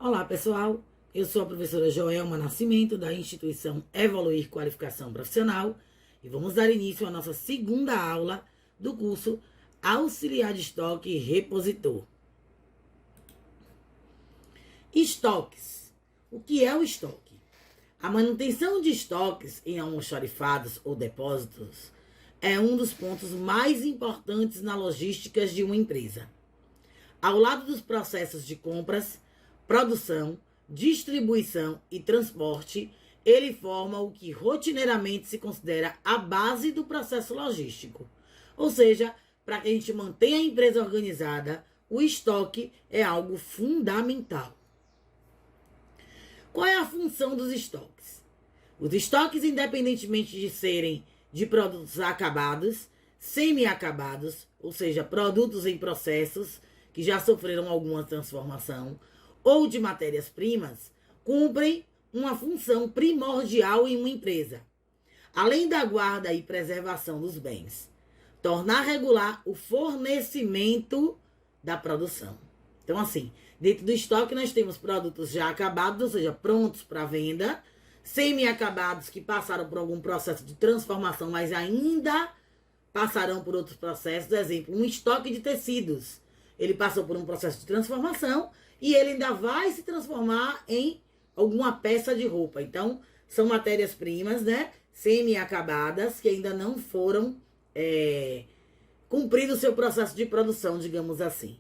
Olá, pessoal. Eu sou a professora Joelma Nascimento, da instituição Evoluir Qualificação Profissional, e vamos dar início à nossa segunda aula do curso Auxiliar de Estoque e Repositor. Estoques. O que é o estoque? A manutenção de estoques em almoxarifados ou depósitos é um dos pontos mais importantes na logística de uma empresa. Ao lado dos processos de compras, produção, distribuição e transporte, ele forma o que rotineiramente se considera a base do processo logístico. Ou seja, para que a gente mantenha a empresa organizada, o estoque é algo fundamental. Qual é a função dos estoques? Os estoques, independentemente de serem de produtos acabados, semi-acabados, ou seja, produtos em processos que já sofreram alguma transformação, ou de matérias-primas, cumprem uma função primordial em uma empresa, além da guarda e preservação dos bens, tornar regular o fornecimento da produção. Então, assim, dentro do estoque nós temos produtos já acabados, ou seja, prontos para venda, semi-acabados que passaram por algum processo de transformação, mas ainda passarão por outros processos. Exemplo, um estoque de tecidos. Ele passou por um processo de transformação e ele ainda vai se transformar em alguma peça de roupa. Então, são matérias-primas, né, semi-acabadas, que ainda não foram cumprido o seu processo de produção, digamos assim.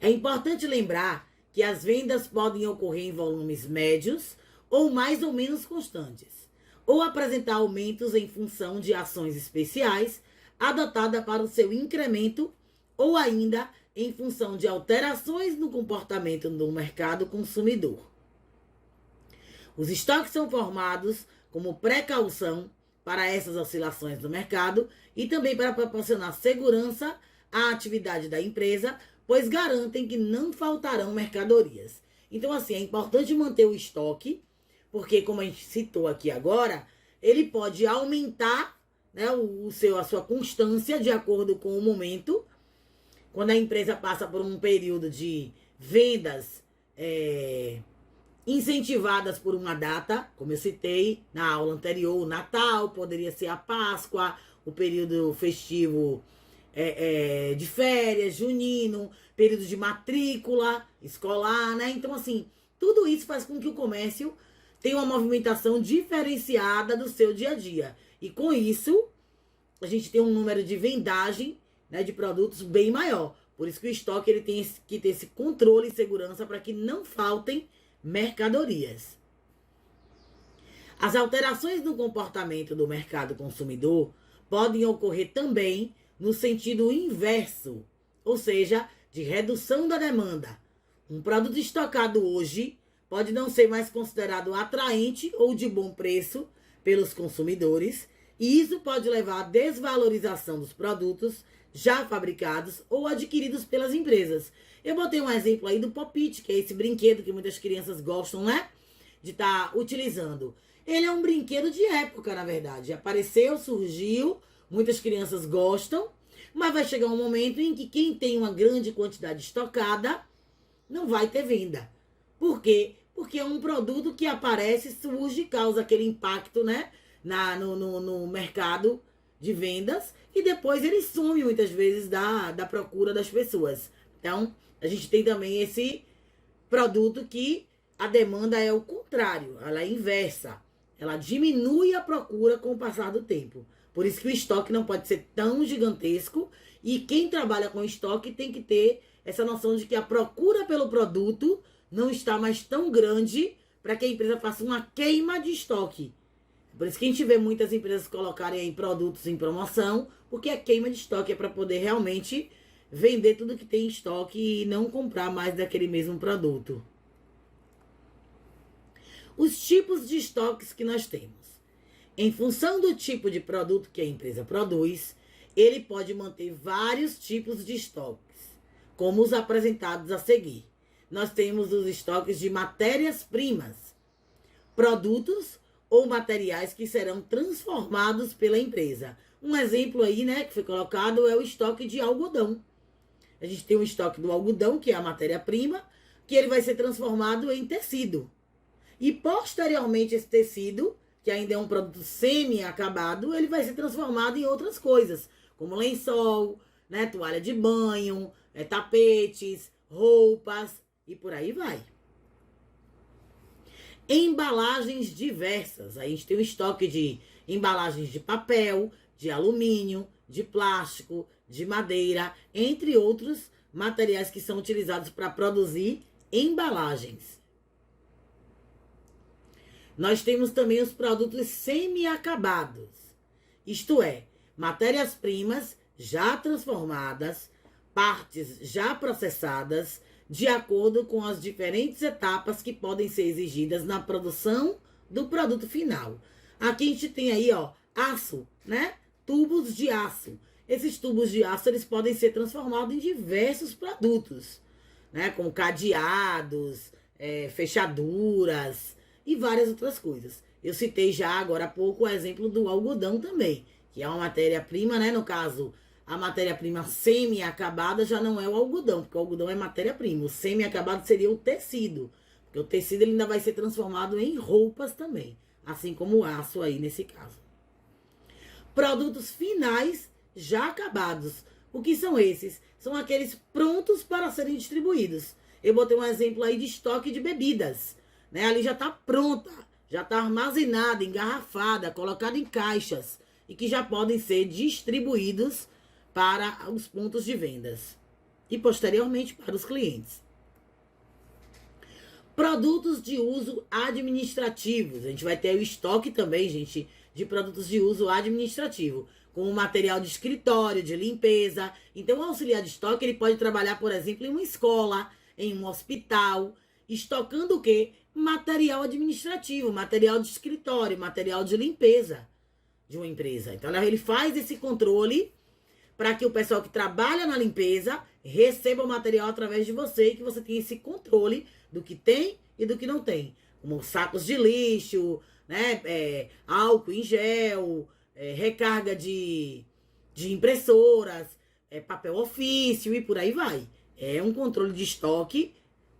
É importante lembrar que as vendas podem ocorrer em volumes médios ou mais ou menos constantes, ou apresentar aumentos em função de ações especiais adotadas para o seu incremento ou ainda em função de alterações no comportamento do mercado consumidor. Os estoques são formados como precaução para essas oscilações do mercado e também para proporcionar segurança à atividade da empresa, pois garantem que não faltarão mercadorias. Então, assim, é importante manter o estoque, porque, como a gente citou aqui agora, ele pode aumentar, né, a sua constância de acordo com o momento. Quando a empresa passa por um período de vendas incentivadas por uma data, como eu citei na aula anterior, o Natal, poderia ser a Páscoa, o período festivo de férias, junino, período de matrícula escolar, né? Então, assim, tudo isso faz com que o comércio tenha uma movimentação diferenciada do seu dia a dia. E com isso, a gente tem um número de vendagem, né, de produtos bem maior. Por isso que o estoque ele tem que ter esse controle e segurança para que não faltem mercadorias. As alterações no comportamento do mercado consumidor podem ocorrer também no sentido inverso, ou seja, de redução da demanda. Um produto estocado hoje pode não ser mais considerado atraente ou de bom preço pelos consumidores, e isso pode levar à desvalorização dos produtos já fabricados ou adquiridos pelas empresas. Eu botei um exemplo aí do Pop-It, que é esse brinquedo que muitas crianças gostam, né, de estar utilizando. Ele é um brinquedo de época, na verdade. Apareceu, surgiu, muitas crianças gostam, mas vai chegar um momento em que quem tem uma grande quantidade estocada não vai ter venda. Por quê? Porque é um produto que aparece, surge, causa aquele impacto, né, no mercado de vendas, e depois ele some muitas vezes da procura das pessoas. Então, a gente tem também esse produto que a demanda é o contrário, ela é inversa. Ela diminui a procura com o passar do tempo. Por isso que o estoque não pode ser tão gigantesco, e quem trabalha com estoque tem que ter essa noção de que a procura pelo produto não está mais tão grande para que a empresa faça uma queima de estoque. Por isso que a gente vê muitas empresas colocarem aí produtos em promoção, porque a queima de estoque é para poder realmente vender tudo que tem em estoque e não comprar mais daquele mesmo produto. Os tipos de estoques que nós temos. Em função do tipo de produto que a empresa produz, ele pode manter vários tipos de estoques, como os apresentados a seguir. Nós temos os estoques de matérias-primas, produtos ou materiais que serão transformados pela empresa. Um exemplo aí, né, que foi colocado é o estoque de algodão. A gente tem o estoque do algodão, que é a matéria-prima, que ele vai ser transformado em tecido. E posteriormente esse tecido, que ainda é um produto semi-acabado, ele vai ser transformado em outras coisas, como lençol, né, toalha de banho, tapetes, roupas e por aí vai. Embalagens diversas. Aí a gente tem um estoque de embalagens de papel, de alumínio, de plástico, de madeira, entre outros materiais que são utilizados para produzir embalagens. Nós temos também os produtos semi-acabados, isto é, matérias-primas já transformadas, partes já processadas, de acordo com as diferentes etapas que podem ser exigidas na produção do produto final. Aqui a gente tem aí, ó, aço, né? Tubos de aço. Esses tubos de aço, eles podem ser transformados em diversos produtos, né? Como cadeados, fechaduras e várias outras coisas. Eu citei já agora há pouco o exemplo do algodão também, que é uma matéria-prima, né? No caso, a matéria-prima semi-acabada já não é o algodão, porque o algodão é matéria-prima. O semi-acabado seria o tecido, porque o tecido ele ainda vai ser transformado em roupas também, assim como o aço aí nesse caso. Produtos finais já acabados. O que são esses? São aqueles prontos para serem distribuídos. Eu botei um exemplo aí de estoque de bebidas, né? Ali já está pronta, já está armazenada, engarrafada, colocada em caixas e que já podem ser distribuídos para os pontos de vendas e posteriormente para os clientes. Produtos de uso administrativos. A gente vai ter o estoque também, gente, de produtos de uso administrativo, como material de escritório, de limpeza. Então, o auxiliar de estoque, ele pode trabalhar, por exemplo, em uma escola, em um hospital, estocando o quê? Material administrativo, material de escritório, material de limpeza de uma empresa. Então, ele faz esse controle para que o pessoal que trabalha na limpeza receba o material através de você e que você tenha esse controle do que tem e do que não tem. Como sacos de lixo, né, álcool em gel, recarga de impressoras, papel ofício e por aí vai. É um controle de estoque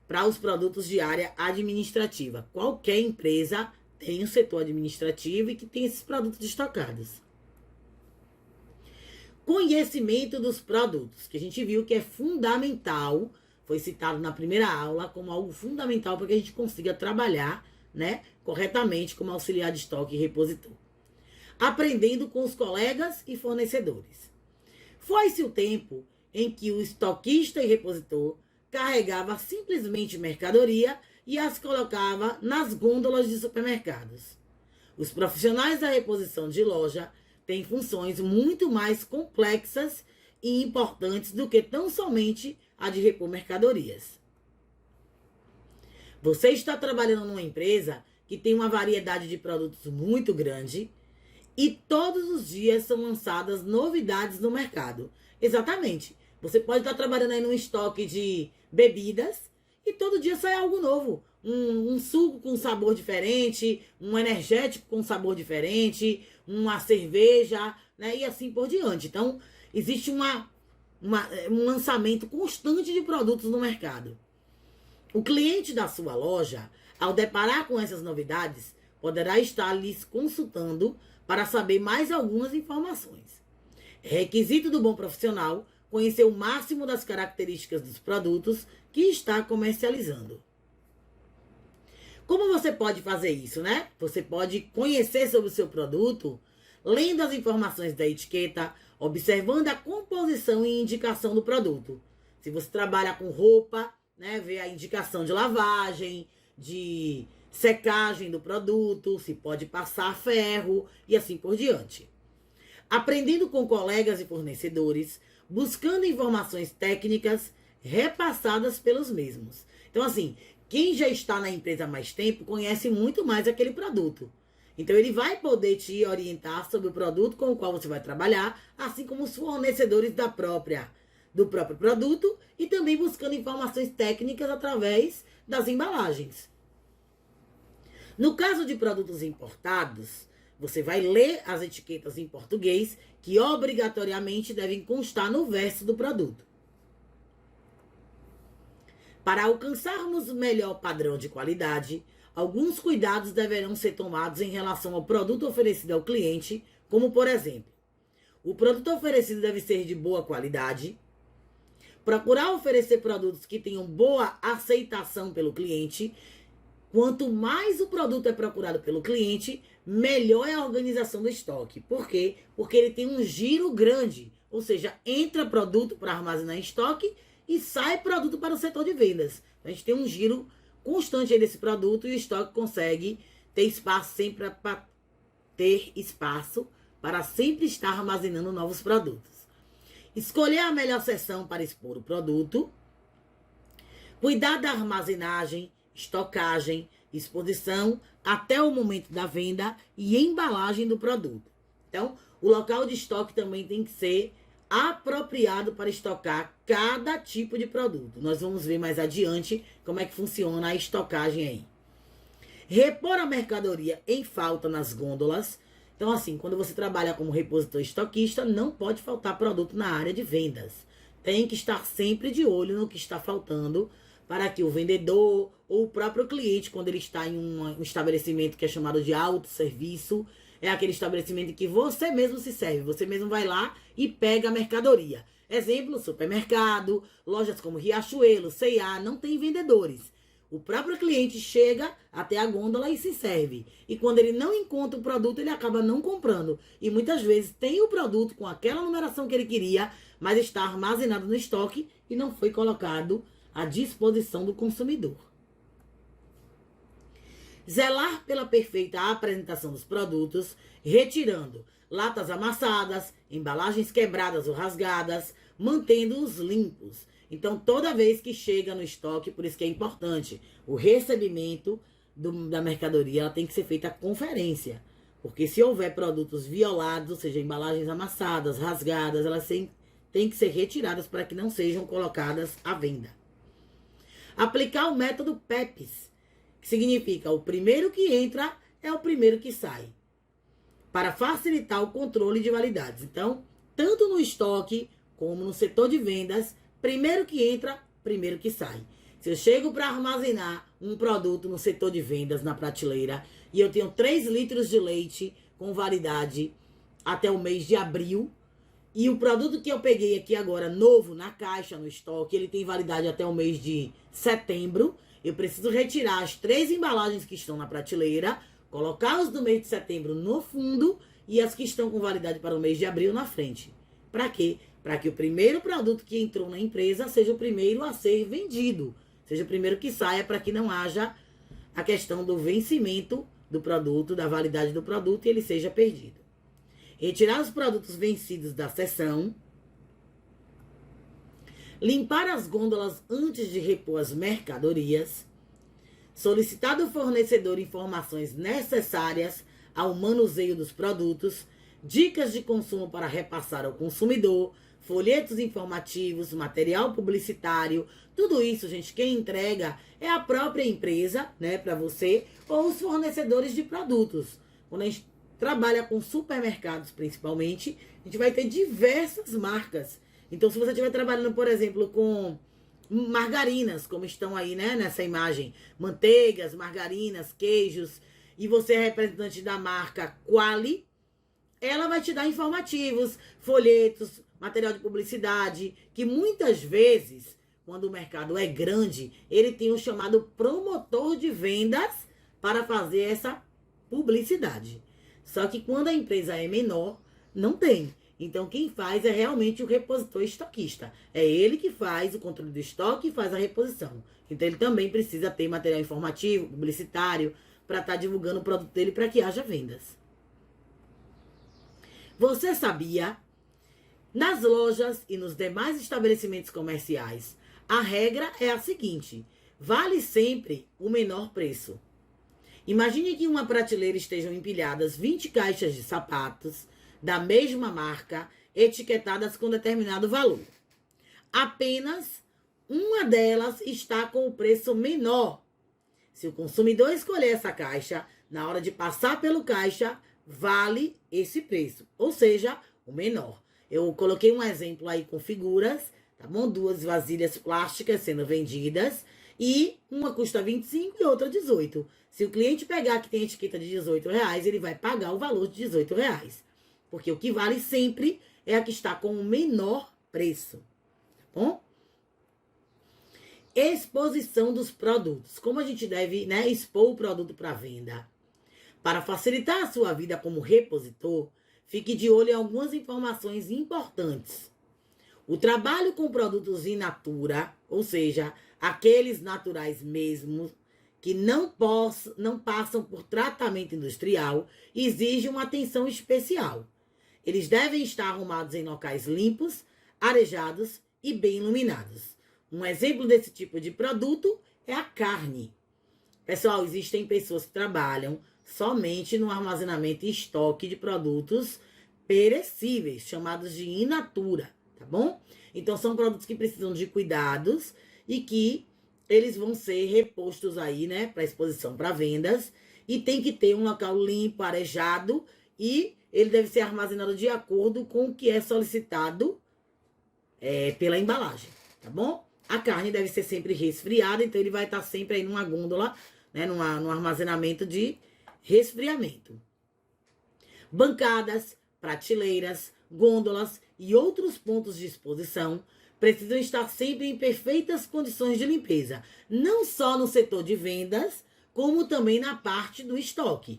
para os produtos de área administrativa. Qualquer empresa tem um setor administrativo e que tem esses produtos estocados. Conhecimento dos produtos, que a gente viu que é fundamental, foi citado na primeira aula como algo fundamental para que a gente consiga trabalhar, né, corretamente como auxiliar de estoque e repositor. Aprendendo com os colegas e fornecedores. Foi-se o tempo em que o estoquista e repositor carregava simplesmente mercadoria e as colocava nas gôndolas de supermercados. Os profissionais da reposição de loja têm funções muito mais complexas e importantes do que tão somente a de repor mercadorias. Você está trabalhando numa empresa que tem uma variedade de produtos muito grande e todos os dias são lançadas novidades no mercado. Exatamente. Você pode estar trabalhando aí num estoque de bebidas e todo dia sai algo novo. Um suco com sabor diferente, um energético com sabor diferente, uma cerveja, né? E assim por diante. Então, existe um lançamento constante de produtos no mercado. O cliente da sua loja, ao deparar com essas novidades, poderá estar lhes consultando para saber mais algumas informações. É requisito do bom profissional conhecer o máximo das características dos produtos que está comercializando. Como você pode fazer isso, né? Você pode conhecer sobre o seu produto, lendo as informações da etiqueta, observando a composição e indicação do produto. Se você trabalha com roupa, né, ver a indicação de lavagem, de secagem do produto, se pode passar ferro e assim por diante. Aprendendo com colegas e fornecedores, buscando informações técnicas repassadas pelos mesmos. Então, assim, quem já está na empresa há mais tempo conhece muito mais aquele produto. Então, ele vai poder te orientar sobre o produto com o qual você vai trabalhar, assim como os fornecedores do próprio produto e também buscando informações técnicas através das embalagens. No caso de produtos importados, você vai ler as etiquetas em português que obrigatoriamente devem constar no verso do produto. Para alcançarmos o melhor padrão de qualidade, alguns cuidados deverão ser tomados em relação ao produto oferecido ao cliente, como por exemplo, o produto oferecido deve ser de boa qualidade, procurar oferecer produtos que tenham boa aceitação pelo cliente. Quanto mais o produto é procurado pelo cliente, melhor é a organização do estoque. Por quê? Porque ele tem um giro grande, ou seja, entra produto para armazenar em estoque e sai produto para o setor de vendas. A gente tem um giro constante aí desse produto e o estoque consegue ter espaço sempre para ter espaço para sempre estar armazenando novos produtos. Escolher a melhor seção para expor o produto, cuidar da armazenagem, estocagem, exposição até o momento da venda e embalagem do produto. Então, o local de estoque também tem que ser apropriado para estocar cada tipo de produto. Nós vamos ver mais adiante como é que funciona a estocagem aí. Repor a mercadoria em falta nas gôndolas. Então, assim, quando você trabalha como repositor estoquista, não pode faltar produto na área de vendas. Tem que estar sempre de olho no que está faltando para que o vendedor ou o próprio cliente, quando ele está em um estabelecimento que é chamado de autosserviço, é aquele estabelecimento em que você mesmo se serve, você mesmo vai lá e pega a mercadoria. Exemplo, supermercado, lojas como Riachuelo, C&A, não tem vendedores. O próprio cliente chega até a gôndola e se serve. E quando ele não encontra o produto, ele acaba não comprando. E muitas vezes tem o produto com aquela numeração que ele queria, mas está armazenado no estoque e não foi colocado à disposição do consumidor. Zelar pela perfeita apresentação dos produtos, retirando latas amassadas, embalagens quebradas ou rasgadas, mantendo-os limpos. Então, toda vez que chega no estoque, por isso que é importante, o recebimento da mercadoria, ela tem que ser feita a conferência. Porque se houver produtos violados, ou seja, embalagens amassadas, rasgadas, elas têm que ser retiradas para que não sejam colocadas à venda. Aplicar o método PEPs, que significa o primeiro que entra é o primeiro que sai, para facilitar o controle de validades. Então, tanto no estoque como no setor de vendas, primeiro que entra, primeiro que sai. Se eu chego para armazenar um produto no setor de vendas, na prateleira, e eu tenho 3 litros de leite com validade até o mês de abril, e o produto que eu peguei aqui agora, novo, na caixa, no estoque, ele tem validade até o mês de setembro, eu preciso retirar as 3 embalagens que estão na prateleira, colocá-las do mês de setembro no fundo e as que estão com validade para o mês de abril na frente. Para quê? Para que o primeiro produto que entrou na empresa seja o primeiro a ser vendido. Seja o primeiro que saia, para que não haja a questão do vencimento do produto, da validade do produto, e ele seja perdido. Retirar os produtos vencidos da seção. Limpar as gôndolas antes de repor as mercadorias. Solicitar do fornecedor informações necessárias ao manuseio dos produtos. Dicas de consumo para repassar ao consumidor. Folhetos informativos, material publicitário, tudo isso, gente, quem entrega é a própria empresa, né, para você, ou os fornecedores de produtos. Quando a gente trabalha com supermercados, principalmente, a gente vai ter diversas marcas. Então, se você estiver trabalhando, por exemplo, com margarinas, como estão aí, né, nessa imagem, manteigas, margarinas, queijos, e você é representante da marca Quali, ela vai te dar informativos, folhetos, material de publicidade, que muitas vezes, quando o mercado é grande, ele tem o chamado promotor de vendas para fazer essa publicidade. Só que quando a empresa é menor, não tem. Então, quem faz é realmente o repositor estoquista. É ele que faz o controle do estoque e faz a reposição. Então, ele também precisa ter material informativo, publicitário, para estar divulgando o produto dele para que haja vendas. Você sabia? Nas lojas e nos demais estabelecimentos comerciais, a regra é a seguinte: vale sempre o menor preço. Imagine que em uma prateleira estejam empilhadas 20 caixas de sapatos da mesma marca, etiquetadas com determinado valor. Apenas uma delas está com o preço menor. Se o consumidor escolher essa caixa, na hora de passar pelo caixa, vale esse preço, ou seja, o menor. Eu coloquei um exemplo aí com figuras, tá bom? 2 vasilhas plásticas sendo vendidas e uma custa 25 e outra 18. Se o cliente pegar que tem etiqueta de R$18, ele vai pagar o valor de R$18. Porque o que vale sempre é a que está com o menor preço, tá bom? Exposição dos produtos. Como a gente deve, né, expor o produto para venda? Para facilitar a sua vida como repositor, fique de olho em algumas informações importantes. O trabalho com produtos in natura, ou seja, aqueles naturais mesmo, que não passam por tratamento industrial, exige uma atenção especial. Eles devem estar arrumados em locais limpos, arejados e bem iluminados. Um exemplo desse tipo de produto é a carne. Pessoal, existem pessoas que trabalham somente no armazenamento e estoque de produtos perecíveis, chamados de in natura, tá bom? Então, são produtos que precisam de cuidados e que eles vão ser repostos aí, né, para exposição, para vendas. E tem que ter um local limpo, arejado, e ele deve ser armazenado de acordo com o que é solicitado pela embalagem, tá bom? A carne deve ser sempre resfriada, então ele vai estar sempre aí numa gôndola, né, num armazenamento de resfriamento. Bancadas, prateleiras, gôndolas e outros pontos de exposição precisam estar sempre em perfeitas condições de limpeza, não só no setor de vendas, como também na parte do estoque.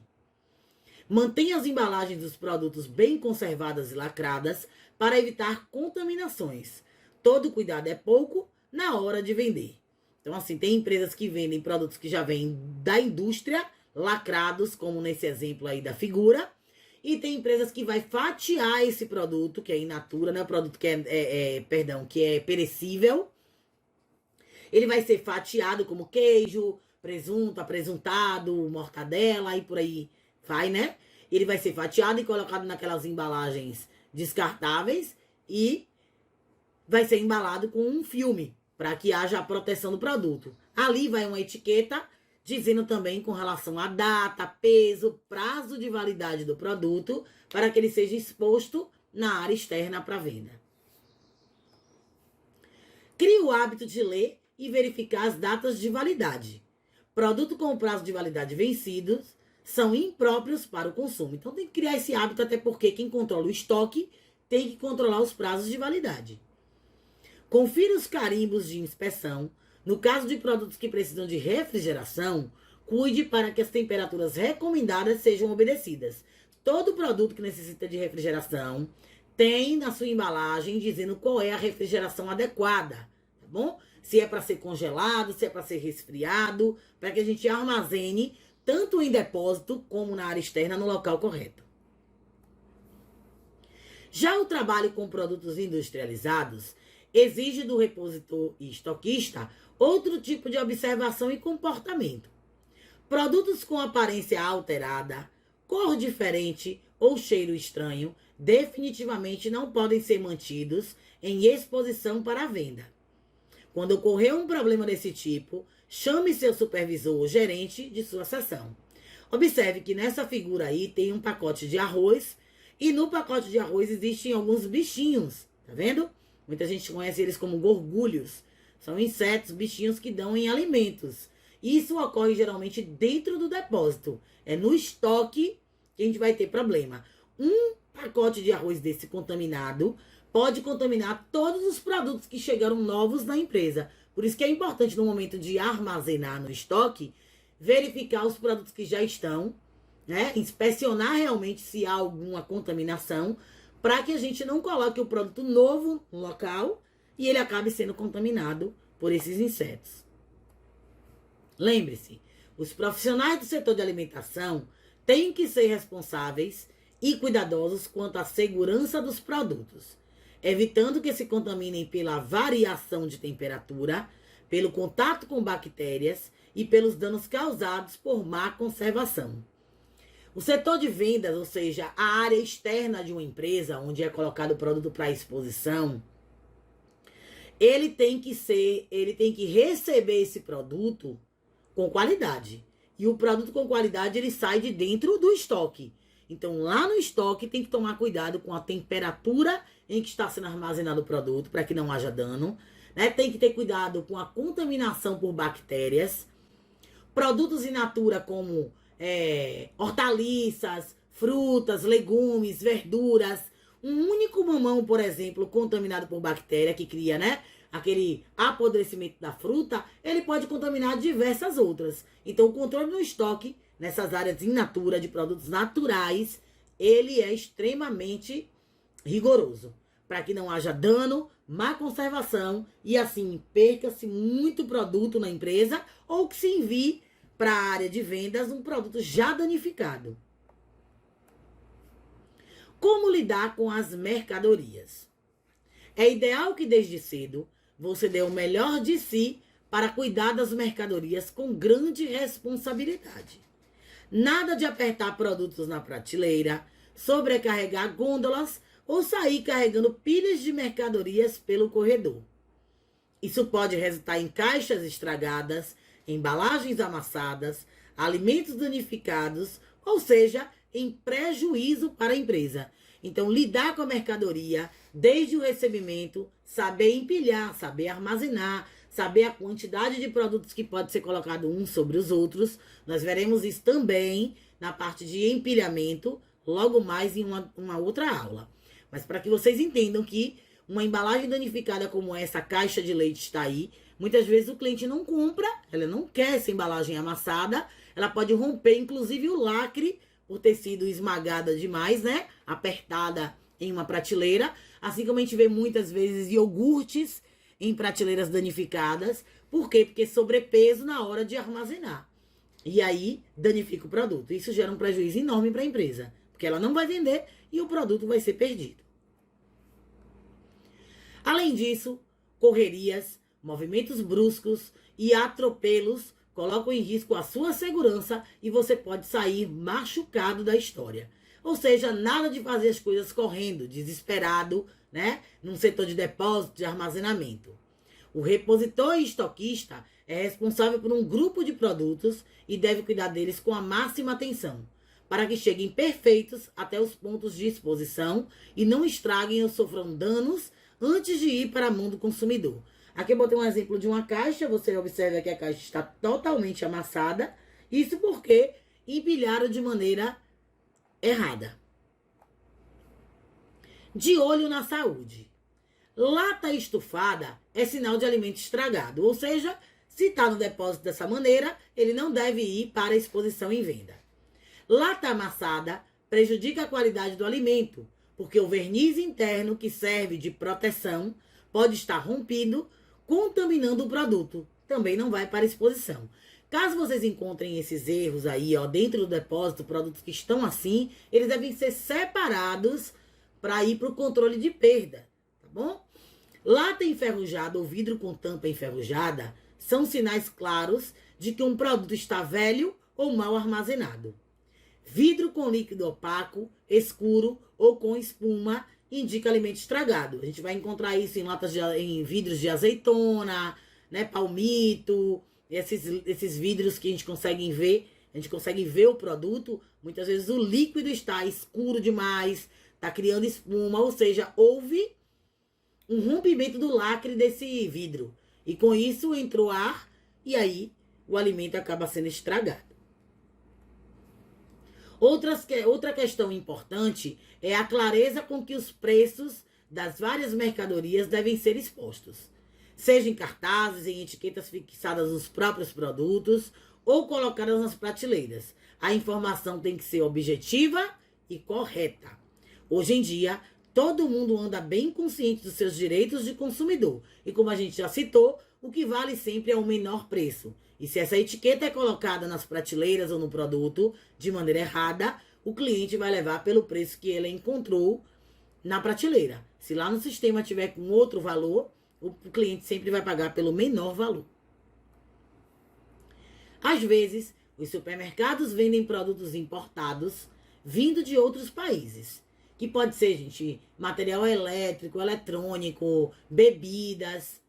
Mantenha as embalagens dos produtos bem conservadas e lacradas para evitar contaminações. Todo cuidado é pouco na hora de vender. Então, assim, tem empresas que vendem produtos que já vêm da indústria, lacrados, como nesse exemplo aí da figura, e tem empresas que vai fatiar esse produto, que é in natura, né? O produto que que é perecível. Ele vai ser fatiado como queijo, presunto, apresuntado, mortadela e por aí vai, né? Ele vai ser fatiado e colocado naquelas embalagens descartáveis e vai ser embalado com um filme para que haja a proteção do produto. Ali vai uma etiqueta dizendo também com relação à data, peso, prazo de validade do produto, para que ele seja exposto na área externa para venda. Crie o hábito de ler e verificar as datas de validade. Produto com prazo de validade vencidos são impróprios para o consumo. Então tem que criar esse hábito, até porque quem controla o estoque tem que controlar os prazos de validade. Confira os carimbos de inspeção. No caso de produtos que precisam de refrigeração, cuide para que as temperaturas recomendadas sejam obedecidas. Todo produto que necessita de refrigeração tem na sua embalagem dizendo qual é a refrigeração adequada, tá bom? Se é para ser congelado, se é para ser resfriado, para que a gente armazene tanto em depósito como na área externa no local correto. Já o trabalho com produtos industrializados exige do repositor e estoquista outro tipo de observação e comportamento. Produtos com aparência alterada, cor diferente ou cheiro estranho definitivamente não podem ser mantidos em exposição para a venda. Quando ocorrer um problema desse tipo, chame seu supervisor ou gerente de sua seção. Observe que nessa figura aí tem um pacote de arroz e no pacote de arroz existem alguns bichinhos, tá vendo? Muita gente conhece eles como gorgulhos. São insetos, bichinhos que dão em alimentos. Isso ocorre geralmente dentro do depósito. É no estoque que a gente vai ter problema. Um pacote de arroz desse contaminado pode contaminar todos os produtos que chegaram novos na empresa. Por isso que é importante, no momento de armazenar no estoque, verificar os produtos que já estão, né? Inspecionar realmente se há alguma contaminação, para que a gente não coloque o produto novo no local e ele acabe sendo contaminado por esses insetos. Lembre-se, os profissionais do setor de alimentação têm que ser responsáveis e cuidadosos quanto à segurança dos produtos, evitando que se contaminem pela variação de temperatura, pelo contato com bactérias e pelos danos causados por má conservação. O setor de vendas, ou seja, a área externa de uma empresa, onde é colocado o produto para exposição, ele tem que receber esse produto com qualidade. E o produto com qualidade, ele sai de dentro do estoque. Então, lá no estoque, tem que tomar cuidado com a temperatura em que está sendo armazenado o produto, para que não haja dano. Né? Tem que ter cuidado com a contaminação por bactérias. Produtos in natura como hortaliças, frutas, legumes, verduras. Um único mamão, por exemplo, contaminado por bactéria, que cria, né, aquele apodrecimento da fruta, ele pode contaminar diversas outras. Então, o controle no estoque, nessas áreas in natura, de produtos naturais, ele é extremamente rigoroso, para que não haja dano, má conservação e assim perca-se muito produto na empresa ou que se envie para a área de vendas um produto já danificado. Como lidar com as mercadorias? É ideal que desde cedo você dê o melhor de si para cuidar das mercadorias com grande responsabilidade. Nada de apertar produtos na prateleira, sobrecarregar gôndolas ou sair carregando pilhas de mercadorias pelo corredor. Isso pode resultar em caixas estragadas, embalagens amassadas, alimentos danificados, ou seja, em prejuízo para a empresa. Então, lidar com a mercadoria, desde o recebimento, saber empilhar, saber armazenar, saber a quantidade de produtos que pode ser colocado uns sobre os outros. Nós veremos isso também na parte de empilhamento, logo mais em uma outra aula. Mas para que vocês entendam que uma embalagem danificada como essa caixa de leite está aí, muitas vezes o cliente não compra, ela não quer essa embalagem amassada, ela pode romper, inclusive, o lacre por ter sido esmagada demais, né? Apertada em uma prateleira. Assim como a gente vê muitas vezes iogurtes em prateleiras danificadas. Por quê? Porque sobrepeso na hora de armazenar. E aí danifica o produto. Isso gera um prejuízo enorme para a empresa, porque ela não vai vender e o produto vai ser perdido. Além disso, correrias, movimentos bruscos e atropelos colocam em risco a sua segurança e você pode sair machucado da história. Ou seja, nada de fazer as coisas correndo, desesperado, né? Num setor de depósito, de armazenamento. O repositor e estoquista é responsável por um grupo de produtos e deve cuidar deles com a máxima atenção, para que cheguem perfeitos até os pontos de exposição e não estraguem ou sofram danos antes de ir para a mão do consumidor. Aqui eu botei um exemplo de uma caixa, você observa que a caixa está totalmente amassada, isso porque empilharam de maneira errada. De olho na saúde. Lata estufada é sinal de alimento estragado, ou seja, se está no depósito dessa maneira, ele não deve ir para a exposição em venda. Lata amassada prejudica a qualidade do alimento, porque o verniz interno que serve de proteção pode estar rompido, contaminando o produto. Também não vai para a exposição. Caso vocês encontrem esses erros aí, ó, dentro do depósito, produtos que estão assim, eles devem ser separados para ir para o controle de perda, tá bom? Lata enferrujada ou vidro com tampa enferrujada são sinais claros de que um produto está velho ou mal armazenado. Vidro com líquido opaco, escuro ou com espuma indica alimento estragado. A gente vai encontrar isso em vidros de azeitona, né, palmito, esses vidros que a gente consegue ver o produto. Muitas vezes o líquido está escuro demais, está criando espuma, ou seja, houve um rompimento do lacre desse vidro. E com isso entrou ar e aí o alimento acaba sendo estragado. Outra questão importante é a clareza com que os preços das várias mercadorias devem ser expostos. Seja em cartazes, em etiquetas fixadas nos próprios produtos ou colocadas nas prateleiras. A informação tem que ser objetiva e correta. Hoje em dia, todo mundo anda bem consciente dos seus direitos de consumidor. E como a gente já citou, o que vale sempre é o menor preço. E se essa etiqueta é colocada nas prateleiras ou no produto de maneira errada, o cliente vai levar pelo preço que ele encontrou na prateleira. Se lá no sistema tiver com outro valor, o cliente sempre vai pagar pelo menor valor. Às vezes, os supermercados vendem produtos importados vindo de outros países. Que pode ser, gente, material elétrico, eletrônico, bebidas,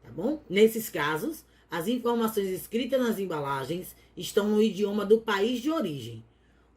tá bom? Nesses casos, as informações escritas nas embalagens estão no idioma do país de origem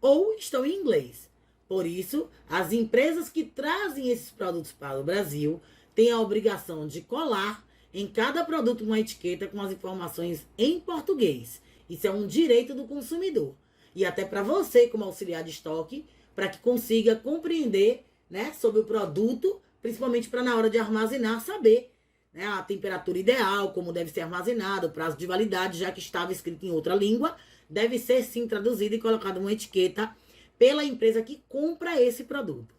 ou estão em inglês. Por isso, as empresas que trazem esses produtos para o Brasil têm a obrigação de colar em cada produto uma etiqueta com as informações em português. Isso é um direito do consumidor. E até para você, como auxiliar de estoque, para que consiga compreender, né, sobre o produto, principalmente para na hora de armazenar, saber, né, a temperatura ideal, como deve ser armazenado, o prazo de validade, já que estava escrito em outra língua, deve ser sim traduzido e colocado uma etiqueta pela empresa que compra esse produto.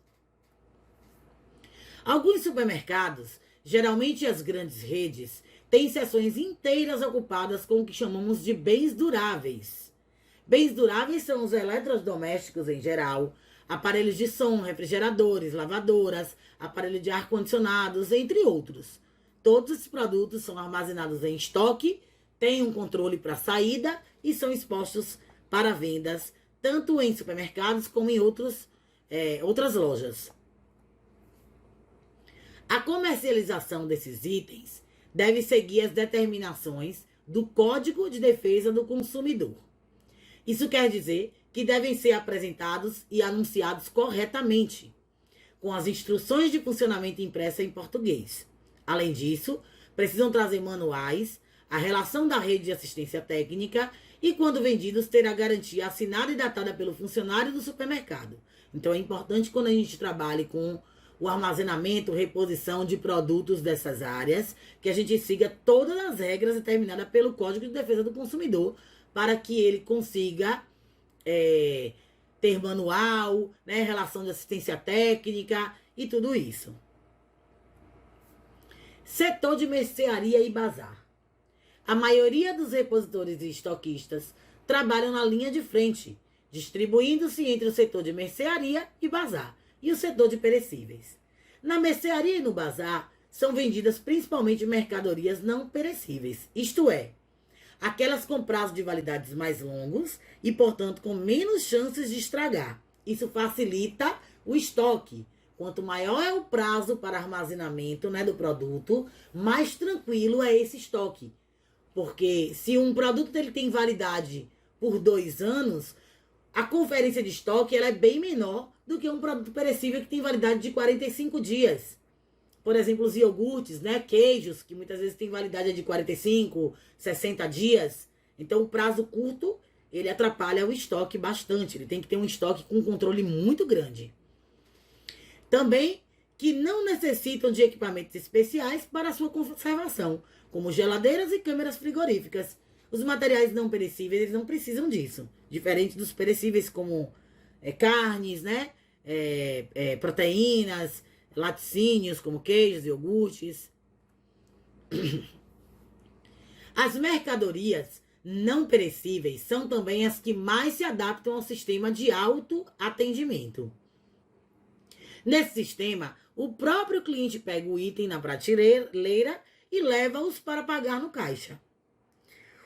Alguns supermercados, geralmente as grandes redes, têm seções inteiras ocupadas com o que chamamos de bens duráveis. Bens duráveis são os eletrodomésticos em geral, aparelhos de som, refrigeradores, lavadoras, aparelhos de ar-condicionados, entre outros. Todos esses produtos são armazenados em estoque, têm um controle para saída e são expostos para vendas, tanto em supermercados como em outras lojas. A comercialização desses itens deve seguir as determinações do Código de Defesa do Consumidor. Isso quer dizer que devem ser apresentados e anunciados corretamente, com as instruções de funcionamento impressa em português. Além disso, precisam trazer manuais, a relação da rede de assistência técnica e, quando vendidos, ter a garantia assinada e datada pelo funcionário do supermercado. Então, é importante quando a gente trabalhe com o armazenamento, reposição de produtos dessas áreas, que a gente siga todas as regras determinadas pelo Código de Defesa do Consumidor, para que ele consiga ter manual, né, relação de assistência técnica e tudo isso. Setor de mercearia e bazar. A maioria dos repositores e estoquistas trabalham na linha de frente, distribuindo-se entre o setor de mercearia e bazar e o setor de perecíveis. Na mercearia e no bazar são vendidas principalmente mercadorias não perecíveis, isto é, aquelas com prazo de validades mais longos e, portanto, com menos chances de estragar. Isso facilita o estoque. Quanto maior é o prazo para armazenamento, né, do produto, mais tranquilo é esse estoque. Porque se um produto ele tem validade por 2 anos, a conferência de estoque ela é bem menor do que um produto perecível que tem validade de 45 dias. Por exemplo, os iogurtes, né, queijos, que muitas vezes tem validade de 45, 60 dias. Então, o prazo curto, ele atrapalha o estoque bastante. Ele tem que ter um estoque com um controle muito grande. Também que não necessitam de equipamentos especiais para a sua conservação, como geladeiras e câmeras frigoríficas. Os materiais não perecíveis, eles não precisam disso. Diferente dos perecíveis, como carnes, né, proteínas, laticínios, como queijos, iogurtes. As mercadorias não perecíveis são também as que mais se adaptam ao sistema de autoatendimento. Nesse sistema, o próprio cliente pega o item na prateleira e leva-os para pagar no caixa.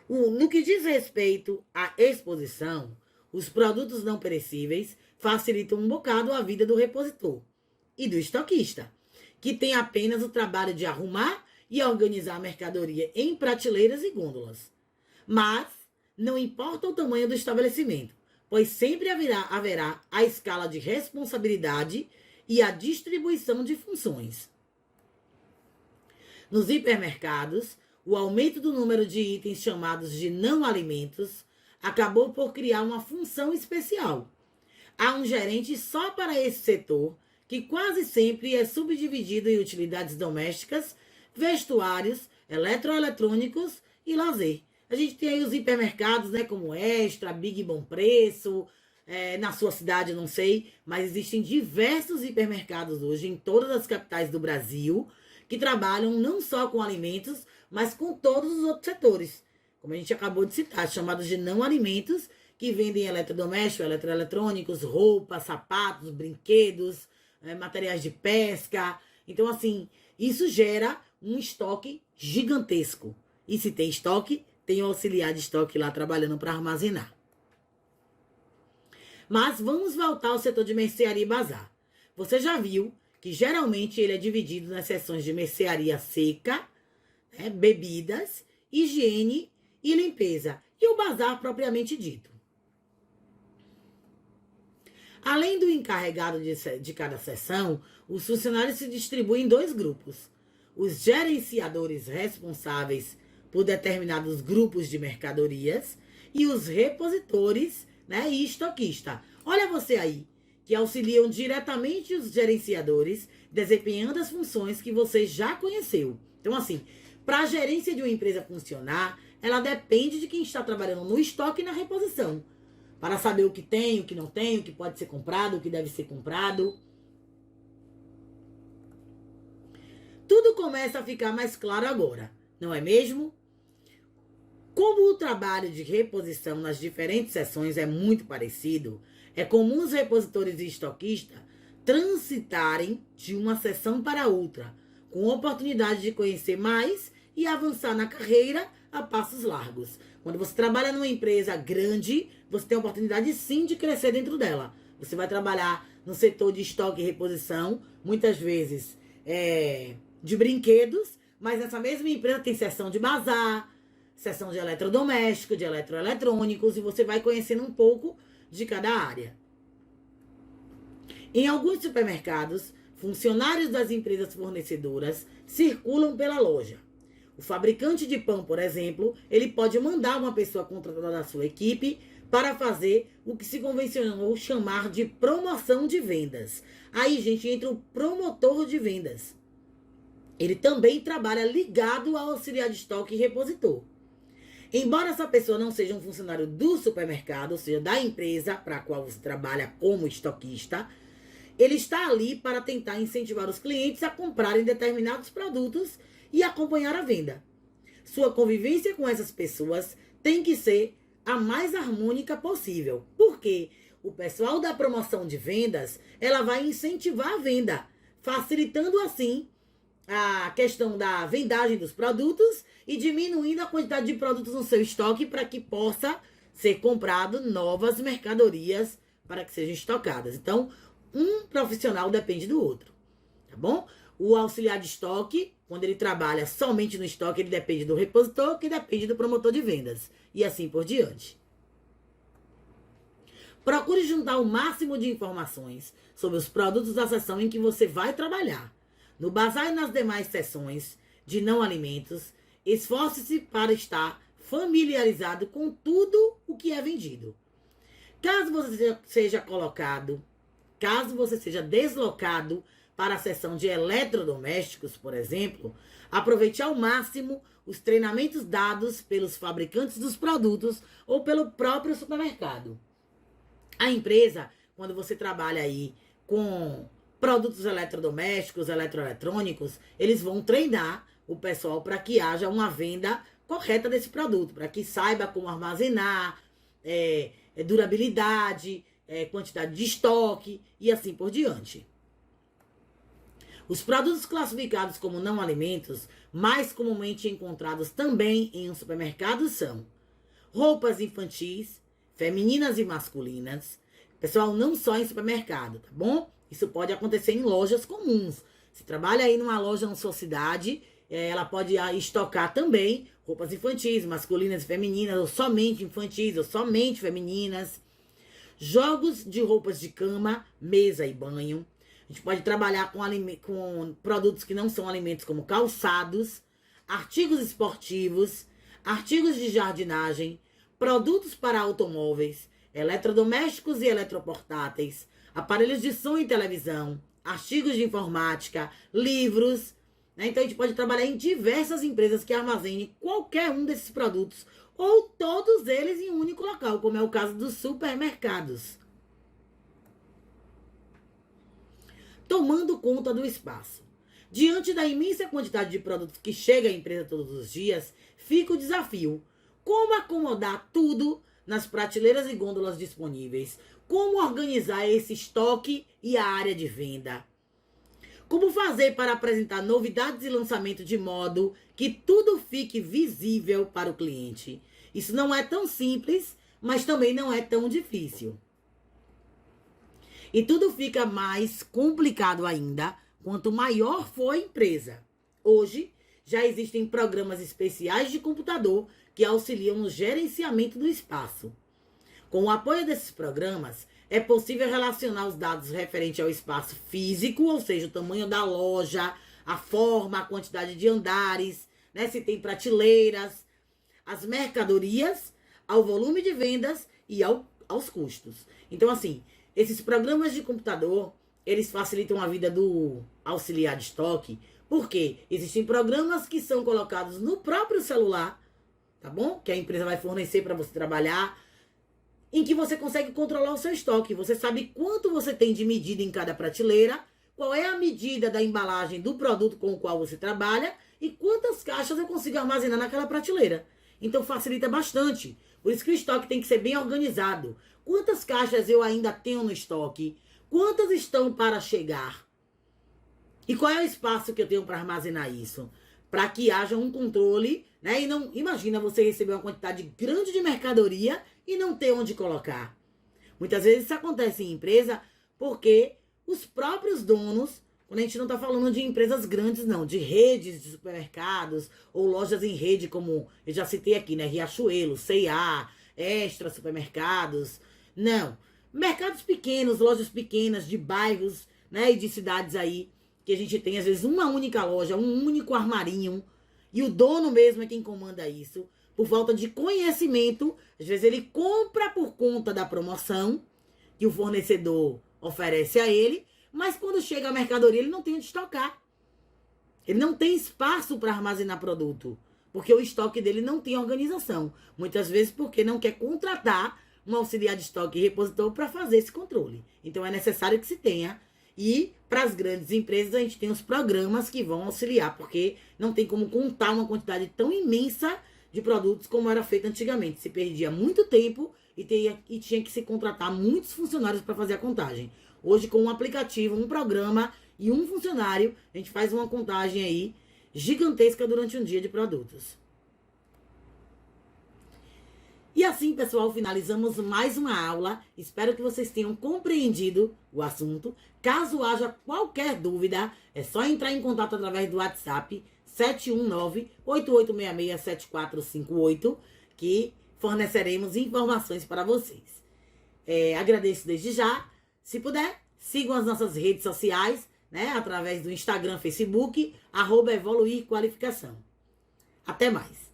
No que diz respeito à exposição, os produtos não perecíveis facilitam um bocado a vida do repositor e do estoquista, que tem apenas o trabalho de arrumar e organizar a mercadoria em prateleiras e gôndolas. Mas não importa o tamanho do estabelecimento, pois sempre haverá a escala de responsabilidade e a distribuição de funções. Nos hipermercados, o aumento do número de itens chamados de não alimentos acabou por criar uma função especial. Há um gerente só para esse setor, que quase sempre é subdividido em utilidades domésticas, vestuários, eletroeletrônicos e lazer. A gente tem aí os hipermercados, né, como Extra, Big Bom Preço, na sua cidade eu não sei, mas existem diversos hipermercados hoje em todas as capitais do Brasil que trabalham não só com alimentos, mas com todos os outros setores, como a gente acabou de citar, chamados de não alimentos, que vendem eletrodomésticos, eletroeletrônicos, roupas, sapatos, brinquedos, materiais de pesca. Então, assim, isso gera um estoque gigantesco. E se tem estoque, tem um auxiliar de estoque lá trabalhando para armazenar. Mas vamos voltar ao setor de mercearia e bazar. Você já viu que geralmente ele é dividido nas seções de mercearia seca, bebidas, higiene e limpeza. E o bazar propriamente dito. Além do encarregado de cada seção, os funcionários se distribuem em 2 grupos. Os gerenciadores responsáveis por determinados grupos de mercadorias e os repositores, né, e estoquista. Olha você aí, que auxiliam diretamente os gerenciadores, desempenhando as funções que você já conheceu. Então, assim, para a gerência de uma empresa funcionar, ela depende de quem está trabalhando no estoque e na reposição, para saber o que tem, o que não tem, o que pode ser comprado, o que deve ser comprado. Tudo começa a ficar mais claro agora, não é mesmo? Como o trabalho de reposição nas diferentes seções é muito parecido, é comum os repositores e estoquistas transitarem de uma seção para outra, com oportunidade de conhecer mais e avançar na carreira a passos largos. Quando você trabalha numa empresa grande, você tem a oportunidade sim de crescer dentro dela. Você vai trabalhar no setor de estoque e reposição, muitas vezes de brinquedos, mas nessa mesma empresa tem seção de bazar, seção de eletrodoméstico, de eletroeletrônicos, e você vai conhecendo um pouco de cada área. Em alguns supermercados, funcionários das empresas fornecedoras circulam pela loja. O fabricante de pão, por exemplo, ele pode mandar uma pessoa contratada da sua equipe para fazer o que se convencionou chamar de promoção de vendas. Aí, gente, entra o promotor de vendas. Ele também trabalha ligado ao auxiliar de estoque e repositor. Embora essa pessoa não seja um funcionário do supermercado, ou seja, da empresa para a qual você trabalha como estoquista, ele está ali para tentar incentivar os clientes a comprarem determinados produtos e acompanhar a venda. Sua convivência com essas pessoas tem que ser a mais harmônica possível, porque o pessoal da promoção de vendas, ela vai incentivar a venda, facilitando assim a questão da vendagem dos produtos e diminuindo a quantidade de produtos no seu estoque para que possa ser comprado novas mercadorias para que sejam estocadas. Então, um profissional depende do outro, tá bom? O auxiliar de estoque, quando ele trabalha somente no estoque, ele depende do repositor, que depende do promotor de vendas, e assim por diante. Procure juntar o máximo de informações sobre os produtos da seção em que você vai trabalhar. No bazar e nas demais seções de não alimentos, esforce-se para estar familiarizado com tudo o que é vendido. Caso você seja deslocado para a seção de eletrodomésticos, por exemplo, aproveite ao máximo os treinamentos dados pelos fabricantes dos produtos ou pelo próprio supermercado. A empresa, quando você trabalha aí com produtos eletrodomésticos, eletroeletrônicos, eles vão treinar o pessoal para que haja uma venda correta desse produto, para que saiba como armazenar, durabilidade, quantidade de estoque e assim por diante. Os produtos classificados como não alimentos, mais comumente encontrados também em um supermercado, são roupas infantis, femininas e masculinas. Pessoal, não só em supermercado, tá bom? Isso pode acontecer em lojas comuns. Se trabalha aí numa loja na sua cidade, ela pode estocar também roupas infantis, masculinas e femininas, ou somente infantis, ou somente femininas. Jogos de roupas de cama, mesa e banho. A gente pode trabalhar com produtos que não são alimentos, como calçados, artigos esportivos, artigos de jardinagem, produtos para automóveis, eletrodomésticos e eletroportáteis, aparelhos de som e televisão, artigos de informática, livros, né? Então a gente pode trabalhar em diversas empresas que armazenem qualquer um desses produtos ou todos eles em um único local, como é o caso dos supermercados. Tomando conta do espaço. Diante da imensa quantidade de produtos que chega à empresa todos os dias, fica o desafio: como acomodar tudo nas prateleiras e gôndolas disponíveis? Como organizar esse estoque e a área de venda? Como fazer para apresentar novidades e lançamento de modo que tudo fique visível para o cliente? Isso não é tão simples, mas também não é tão difícil. E tudo fica mais complicado ainda quanto maior for a empresa. Hoje, já existem programas especiais de computador que auxiliam no gerenciamento do espaço. Com o apoio desses programas, É possível relacionar os dados referentes ao espaço físico, ou seja, o tamanho da loja, a forma, a quantidade de andares, né? Se tem prateleiras, as mercadorias, ao volume de vendas e aos custos. Então, assim, esses programas de computador, eles facilitam a vida do auxiliar de estoque, porque existem programas que são colocados no próprio celular, tá bom? Que a empresa vai fornecer para você trabalhar, em que você consegue controlar o seu estoque. Você sabe quanto você tem de medida em cada prateleira, qual é a medida da embalagem do produto com o qual você trabalha e quantas caixas eu consigo armazenar naquela prateleira. Então facilita bastante. Por isso que o estoque tem que ser bem organizado. Quantas caixas eu ainda tenho no estoque? Quantas estão para chegar? E qual é o espaço que eu tenho para armazenar isso? Para que haja um controle, né? E não, imagina você receber uma quantidade grande de mercadoria e não ter onde colocar. Muitas vezes isso acontece em empresa porque os próprios donos, quando a gente não está falando de empresas grandes, não, de redes de supermercados ou lojas em rede, como eu já citei aqui, né? Riachuelo, C&A, Extra Supermercados. Não. Mercados pequenos, lojas pequenas, de bairros, né? E de cidades aí, que a gente tem, às vezes, uma única loja, um único armarinho, e o dono mesmo é quem comanda isso. Por falta de conhecimento, às vezes ele compra por conta da promoção que o fornecedor oferece a ele, mas quando chega a mercadoria ele não tem onde estocar. Ele não tem espaço para armazenar produto, porque o estoque dele não tem organização. Muitas vezes porque não quer contratar um auxiliar de estoque e repositor para fazer esse controle. Então é necessário que se tenha. E para as grandes empresas a gente tem os programas que vão auxiliar, porque não tem como contar uma quantidade tão imensa de produtos como era feito antigamente. Se perdia muito tempo e tinha que se contratar muitos funcionários para fazer a contagem. Hoje, com um aplicativo, um programa e um funcionário, a gente faz uma contagem aí gigantesca durante um dia de produtos. E assim, pessoal, finalizamos mais uma aula. Espero que vocês tenham compreendido o assunto. Caso haja qualquer dúvida, é só entrar em contato através do WhatsApp 719-8866-7458, que forneceremos informações para vocês. Agradeço desde já. Se puder, sigam as nossas redes sociais, né, através do Instagram, Facebook, @evoluirqualificação. Até mais.